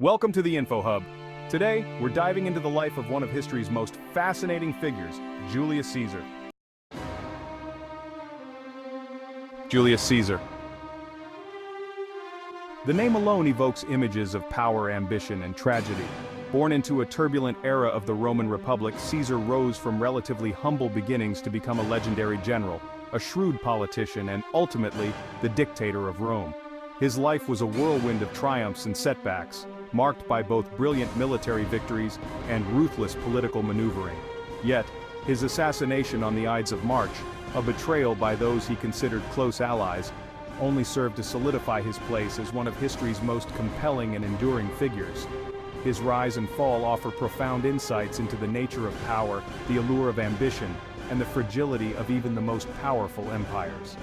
Welcome to the Info Hub. Today, we're diving into the life of one of history's most fascinating figures, Julius Caesar. Julius Caesar. The name alone evokes images of power, ambition, and tragedy. Born into a turbulent era of the Roman Republic, Caesar rose from relatively humble beginnings to become a legendary general, a shrewd politician, and ultimately, the dictator of Rome. His life was a whirlwind of triumphs and setbacks, marked by both brilliant military victories and ruthless political maneuvering. Yet, his assassination on the Ides of March, a betrayal by those he considered close allies, only served to solidify his place as one of history's most compelling and enduring figures. His rise and fall offer profound insights into the nature of power, the allure of ambition, and the fragility of even the most powerful empires.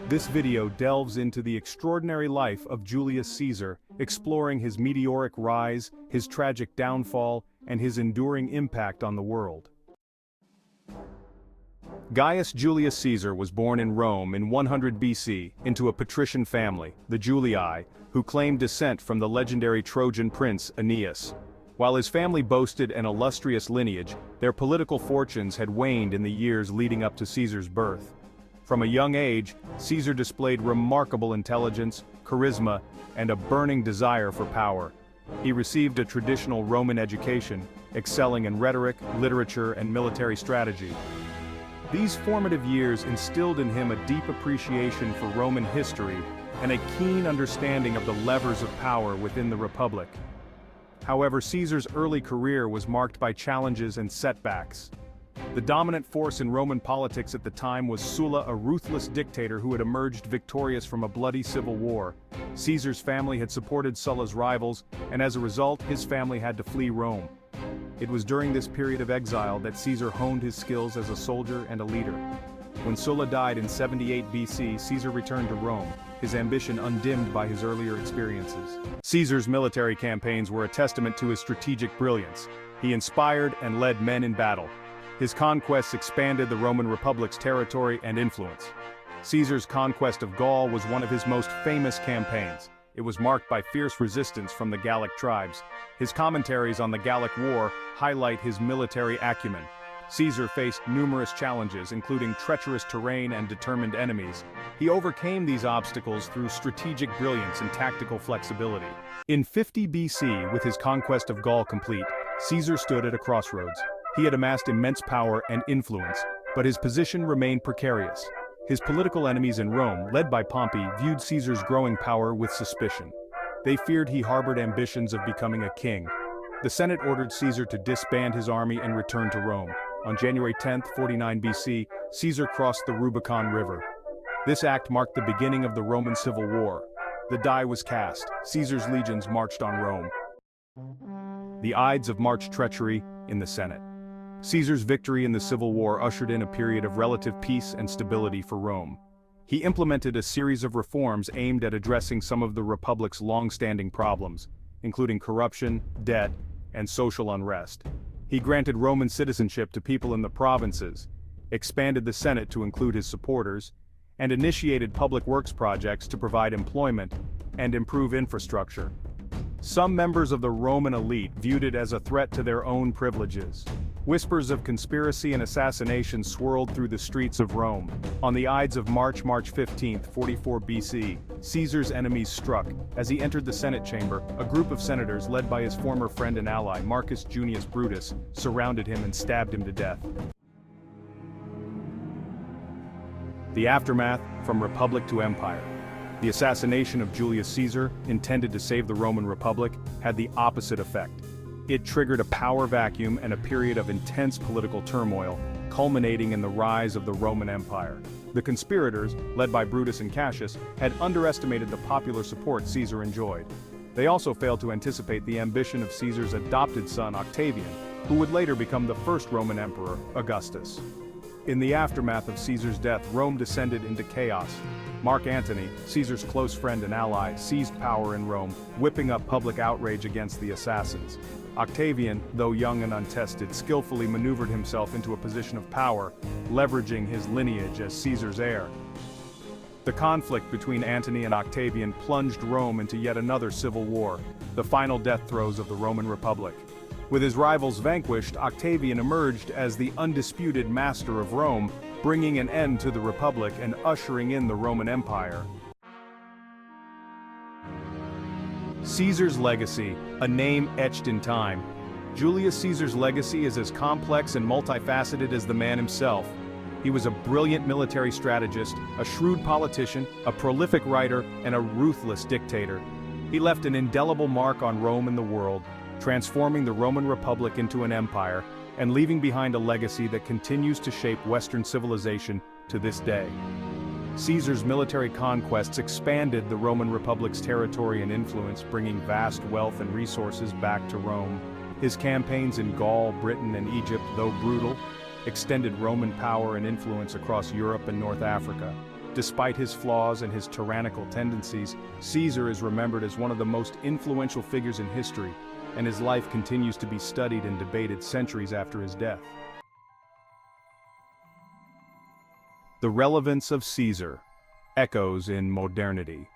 This video delves into the extraordinary life of Julius Caesar, exploring his meteoric rise, his tragic downfall, and his enduring impact on the world. Gaius Julius Caesar was born in Rome in 100 BC into a patrician family, the Julii, who claimed descent from the legendary Trojan prince Aeneas. While his family boasted an illustrious lineage, their political fortunes had waned in the years leading up to Caesar's birth. From a young age, Caesar displayed remarkable intelligence, charisma, and a burning desire for power. He received a traditional Roman education, excelling in rhetoric, literature, and military strategy. These formative years instilled in him a deep appreciation for Roman history and a keen understanding of the levers of power within the Republic. However, Caesar's early career was marked by challenges and setbacks. The dominant force in Roman politics at the time was Sulla, a ruthless dictator who had emerged victorious from a bloody civil war. Caesar's family had supported Sulla's rivals, and as a result, his family had to flee Rome. It was during this period of exile that Caesar honed his skills as a soldier and a leader. When Sulla died in 78 BC, Caesar returned to Rome, his ambition undimmed by his earlier experiences. Caesar's military campaigns were a testament to his strategic brilliance. He inspired and led men in battle. His conquests expanded the Roman Republic's territory and influence. Caesar's conquest of Gaul was one of his most famous campaigns. It was marked by fierce resistance from the Gallic tribes. His commentaries on the Gallic War highlight his military acumen. Caesar faced numerous challenges, including treacherous terrain and determined enemies. He overcame these obstacles through strategic brilliance and tactical flexibility. In 50 BC, with his conquest of Gaul complete, Caesar stood at a crossroads. He had amassed immense power and influence, but his position remained precarious. His political enemies in Rome, led by Pompey, viewed Caesar's growing power with suspicion. They feared he harbored ambitions of becoming a king. The Senate ordered Caesar to disband his army and return to Rome. On January 10, 49 BC, Caesar crossed the Rubicon River. This act marked the beginning of the Roman Civil War. The die was cast. Caesar's legions marched on Rome. The Ides of March treachery in the Senate. Caesar's victory in the Civil War ushered in a period of relative peace and stability for Rome. He implemented a series of reforms aimed at addressing some of the Republic's long-standing problems, including corruption, debt, and social unrest. He granted Roman citizenship to people in the provinces, expanded the Senate to include his supporters, and initiated public works projects to provide employment and improve infrastructure. Some members of the Roman elite viewed it as a threat to their own privileges. Whispers of conspiracy and assassination swirled through the streets of Rome. On the Ides of March, March 15, 44 BC, Caesar's enemies struck. As he entered the Senate chamber, a group of senators led by his former friend and ally, Marcus Junius Brutus, surrounded him and stabbed him to death. The aftermath, from republic to empire. The assassination of Julius Caesar, intended to save the Roman Republic, had the opposite effect. It triggered a power vacuum and a period of intense political turmoil, culminating in the rise of the Roman Empire. The conspirators, led by Brutus and Cassius, had underestimated the popular support Caesar enjoyed. They also failed to anticipate the ambition of Caesar's adopted son Octavian, who would later become the first Roman emperor, Augustus. In the aftermath of Caesar's death, Rome descended into chaos. Mark Antony, Caesar's close friend and ally, seized power in Rome, whipping up public outrage against the assassins. Octavian, though young and untested, skillfully maneuvered himself into a position of power, leveraging his lineage as Caesar's heir. The conflict between Antony and Octavian plunged Rome into yet another civil war. the final death throes of the Roman Republic. With his rivals vanquished, Octavian emerged as the undisputed master of Rome, bringing an end to the Republic and ushering in the Roman Empire. Caesar's legacy, a name etched in time. Julius Caesar's legacy is as complex and multifaceted as the man himself. He was a brilliant military strategist, a shrewd politician, a prolific writer, and a ruthless dictator. He left an indelible mark on Rome and the world, transforming the Roman Republic into an empire, and leaving behind a legacy that continues to shape Western civilization to this day. Caesar's military conquests expanded the Roman Republic's territory and influence, bringing vast wealth and resources back to Rome. His campaigns in Gaul, Britain, and Egypt, though brutal, extended Roman power and influence across Europe and North Africa. Despite his flaws and his tyrannical tendencies, Caesar is remembered as one of the most influential figures in history, and his life continues to be studied and debated centuries after his death. The relevance of Caesar echoes in modernity.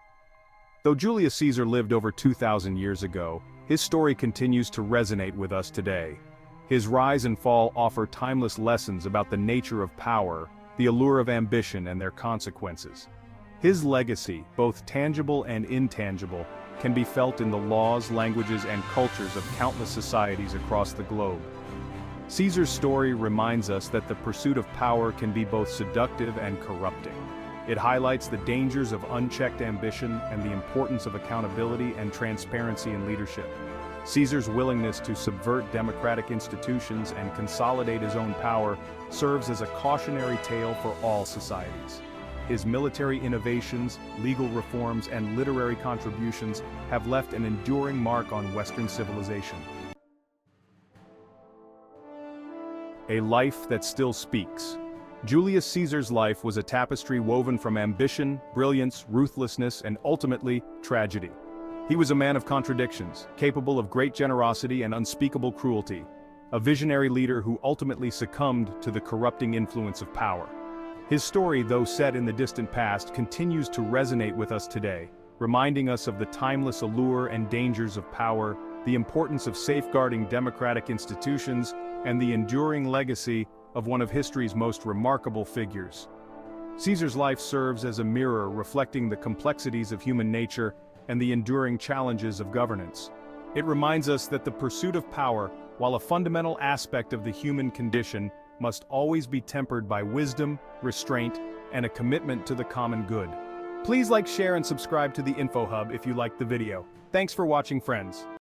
Though Julius Caesar lived over 2,000 years ago, his story continues to resonate with us today. His rise and fall offer timeless lessons about the nature of power, the allure of ambition, and their consequences. His legacy, both tangible and intangible, can be felt in the laws, languages, and cultures of countless societies across the globe. Caesar's story reminds us that the pursuit of power can be both seductive and corrupting. It highlights the dangers of unchecked ambition and the importance of accountability and transparency in leadership. Caesar's willingness to subvert democratic institutions and consolidate his own power serves as a cautionary tale for all societies. His military innovations, legal reforms, and literary contributions have left an enduring mark on Western civilization. A life that still speaks. Julius Caesar's life was a tapestry woven from ambition, brilliance, ruthlessness, and ultimately, tragedy. He was a man of contradictions, capable of great generosity and unspeakable cruelty, a visionary leader who ultimately succumbed to the corrupting influence of power. His story, though set in the distant past, continues to resonate with us today, reminding us of the timeless allure and dangers of power, the importance of safeguarding democratic institutions, and the enduring legacy of one of history's most remarkable figures. Caesar's life serves as a mirror reflecting the complexities of human nature and the enduring challenges of governance. It reminds us that the pursuit of power, while a fundamental aspect of the human condition, must always be tempered by wisdom, restraint, and a commitment to the common good. Please like, share, and subscribe to the Info Hub if you liked the video. Thanks for watching, friends.